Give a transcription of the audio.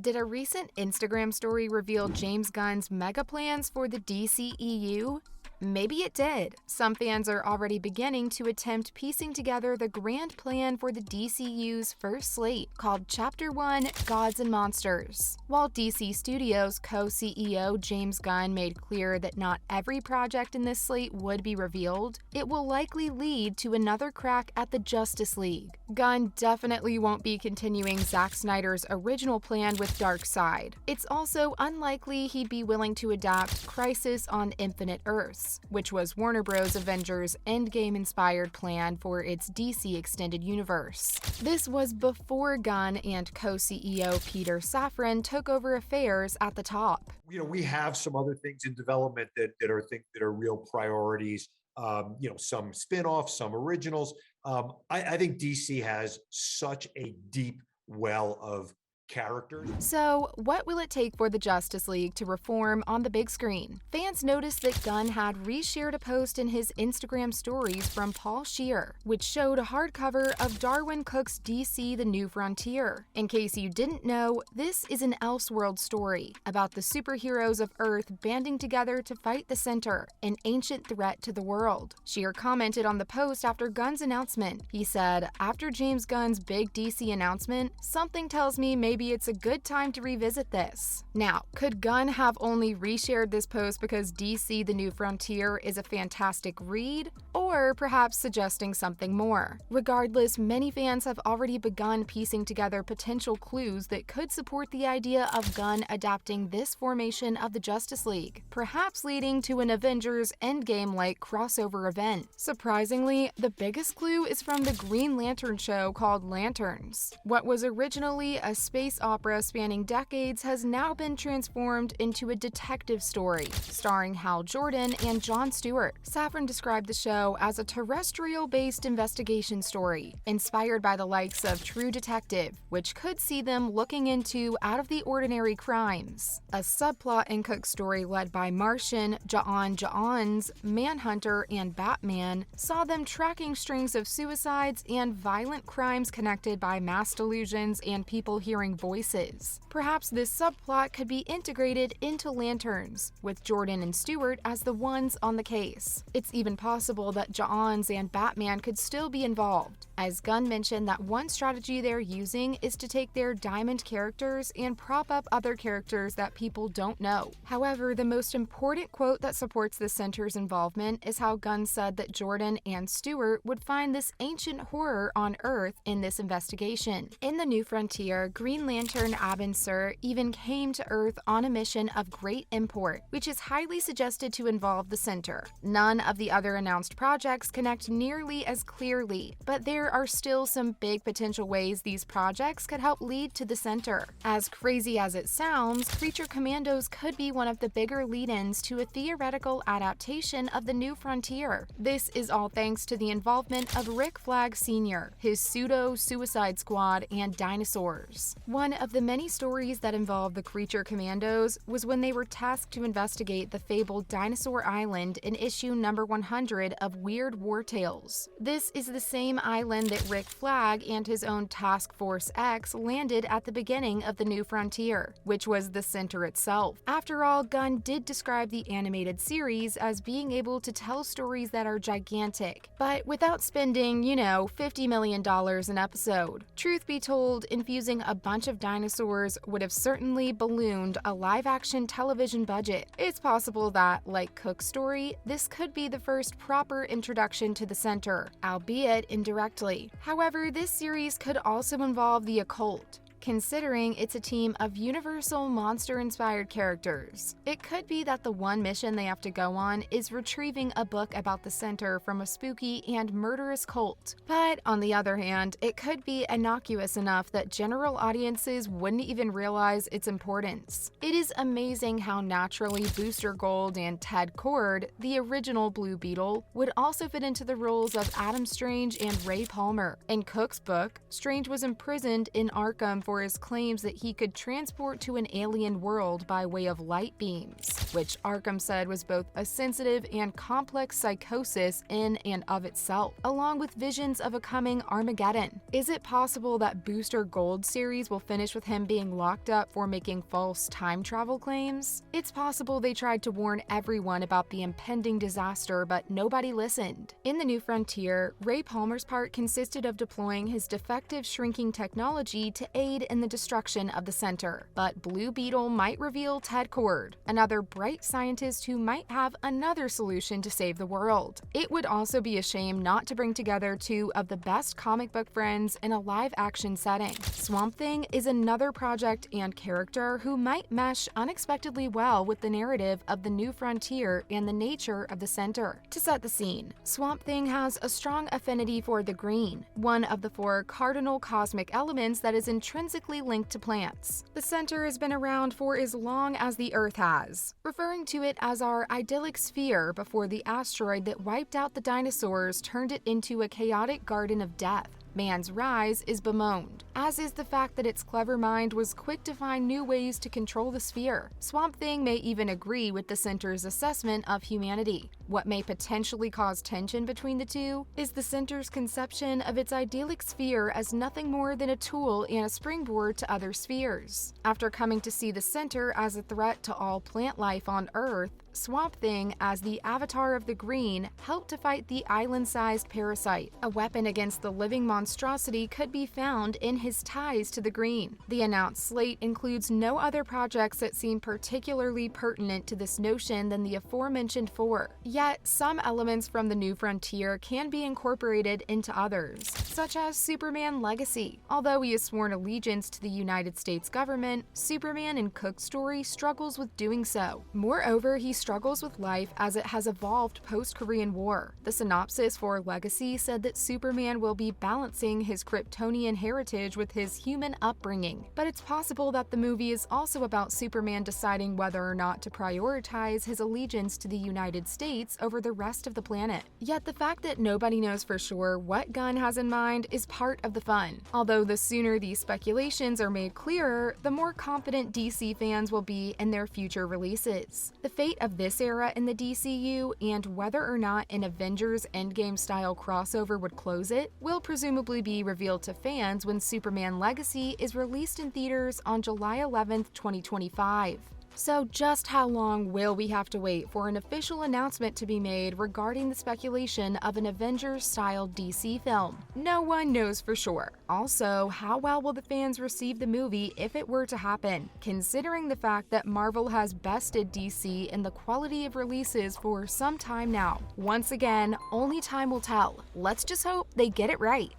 Did a recent Instagram story reveal James Gunn's mega plans for the DCEU? Maybe it did. Some fans are already beginning to attempt piecing together the grand plan for the DCU's first slate, called Chapter 1: Gods and Monsters. While DC Studios co-CEO James Gunn made clear that not every project in this slate would be revealed, it will likely lead to another crack at the Justice League. Gunn definitely won't be continuing Zack Snyder's original plan with Darkseid. It's also unlikely he'd be willing to adapt Crisis on Infinite Earths, which was Warner Bros. Avengers Endgame-inspired plan for its DC Extended Universe. This was before Gunn and co-CEO Peter Safran took over affairs at the top. We have some other things in development that are real priorities. Some spin-offs, some originals. I think DC has such a deep well of characters. So, what will it take for the Justice League to reform on the big screen? Fans noticed that Gunn had reshared a post in his Instagram stories from Paul Scheer, which showed a hardcover of Darwyn Cooke's DC: The New Frontier. In case you didn't know, this is an Elseworld story about the superheroes of Earth banding together to fight the Center, an ancient threat to the world. Scheer commented on the post after Gunn's announcement. He said, "After James Gunn's big DC announcement, something tells me maybe it's a good time to revisit this." Now, could Gunn have only reshared this post because DC: The New Frontier is a fantastic read? Or perhaps suggesting something more? Regardless, many fans have already begun piecing together potential clues that could support the idea of Gunn adapting this formation of the Justice League, perhaps leading to an Avengers Endgame-like crossover event. Surprisingly, the biggest clue is from the Green Lantern show called Lanterns. What was originally a space opera spanning decades has now been transformed into a detective story, starring Hal Jordan and Jon Stewart. Safran described the show as a terrestrial-based investigation story, inspired by the likes of True Detective, which could see them looking into out-of-the-ordinary crimes. A subplot in Cooke's story led by Martian, Johns, Manhunter, and Batman saw them tracking strings of suicides and violent crimes connected by mass delusions and people hearing voices. Perhaps this subplot could be integrated into Lanterns, with Jordan and Stewart as the ones on the case. It's even possible that Johns and Batman could still be involved, as Gunn mentioned that one strategy they're using is to take their diamond characters and prop up other characters that people don't know. However, the most important quote that supports the Center's involvement is how Gunn said that Jordan and Stewart would find this ancient horror on Earth in this investigation. In The New Frontier, Green Lantern Abin Sur even came to Earth on a mission of great import, which is highly suggested to involve the Center. None of the other announced projects connect nearly as clearly, but there are still some big potential ways these projects could help lead to the Center. As crazy as it sounds, Creature Commandos could be one of the bigger lead-ins to a theoretical adaptation of The New Frontier. This is all thanks to the involvement of Rick Flag Sr., his pseudo-Suicide Squad, and dinosaurs. One of the many stories that involved the Creature Commandos was when they were tasked to investigate the fabled Dinosaur Island in issue number 100 of Weird War Tales. This is the same island that Rick Flag and his own Task Force X landed at the beginning of The New Frontier, which was the Center itself. After all, Gunn did describe the animated series as being able to tell stories that are gigantic, but without spending, $50 million an episode. Truth be told, infusing a bunch of dinosaurs would have certainly ballooned a live-action television budget. It's possible that, like Cooke's story, this could be the first proper introduction to the Center, albeit indirectly. However, this series could also involve the occult, considering it's a team of universal monster-inspired characters. It could be that the one mission they have to go on is retrieving a book about the Center from a spooky and murderous cult. But on the other hand, it could be innocuous enough that general audiences wouldn't even realize its importance. It is amazing how naturally Booster Gold and Ted Kord, the original Blue Beetle, would also fit into the roles of Adam Strange and Ray Palmer. In Cooke's book, Strange was imprisoned in Arkham for his claims that he could transport to an alien world by way of light beams, which Arkham said was both a sensitive and complex psychosis in and of itself, along with visions of a coming Armageddon. Is it possible that Booster Gold series will finish with him being locked up for making false time travel claims? It's possible they tried to warn everyone about the impending disaster, but nobody listened. In The New Frontier, Ray Palmer's part consisted of deploying his defective shrinking technology to aid in the destruction of the center. But Blue Beetle might reveal Ted Kord, another bright scientist who might have another solution to save the world. It would also be a shame not to bring together two of the best comic book friends in a live-action setting. Swamp Thing is another project and character who might mesh unexpectedly well with the narrative of The New Frontier and the nature of the center. To set the scene, Swamp Thing has a strong affinity for the green, one of the four cardinal cosmic elements that is intrinsically linked to plants. The center has been around for as long as the Earth has, referring to it as our idyllic sphere before the asteroid that wiped out the dinosaurs turned it into a chaotic garden of death. Man's rise is bemoaned, as is the fact that its clever mind was quick to find new ways to control the sphere. Swamp Thing may even agree with the center's assessment of humanity. What may potentially cause tension between the two is the center's conception of its idyllic sphere as nothing more than a tool and a springboard to other spheres. After coming to see the center as a threat to all plant life on Earth, Swamp Thing, as the avatar of the green, helped to fight the island-sized parasite. A weapon against the living monstrosity could be found in his ties to the green. The announced slate includes no other projects that seem particularly pertinent to this notion than the aforementioned four. Yet, some elements from The New Frontier can be incorporated into others, such as Superman Legacy. Although he has sworn allegiance to the United States government, Superman in Cook's story struggles with doing so. Moreover, he struggles with life as it has evolved post-Korean War. The synopsis for Legacy said that Superman will be balancing his Kryptonian heritage with his human upbringing, but it's possible that the movie is also about Superman deciding whether or not to prioritize his allegiance to the United States over the rest of the planet. Yet the fact that nobody knows for sure what Gunn has in mind is part of the fun. Although the sooner these speculations are made clearer, the more confident DC fans will be in their future releases. The fate of this era in the DCU and whether or not an Avengers Endgame style crossover would close it will presumably be revealed to fans when Superman Legacy is released in theaters on July 11th, 2025. So just how long will we have to wait for an official announcement to be made regarding the speculation of an Avengers-style DC film? No one knows for sure. Also, how well will the fans receive the movie if it were to happen, considering the fact that Marvel has bested DC in the quality of releases for some time now? Once again, only time will tell. Let's just hope they get it right.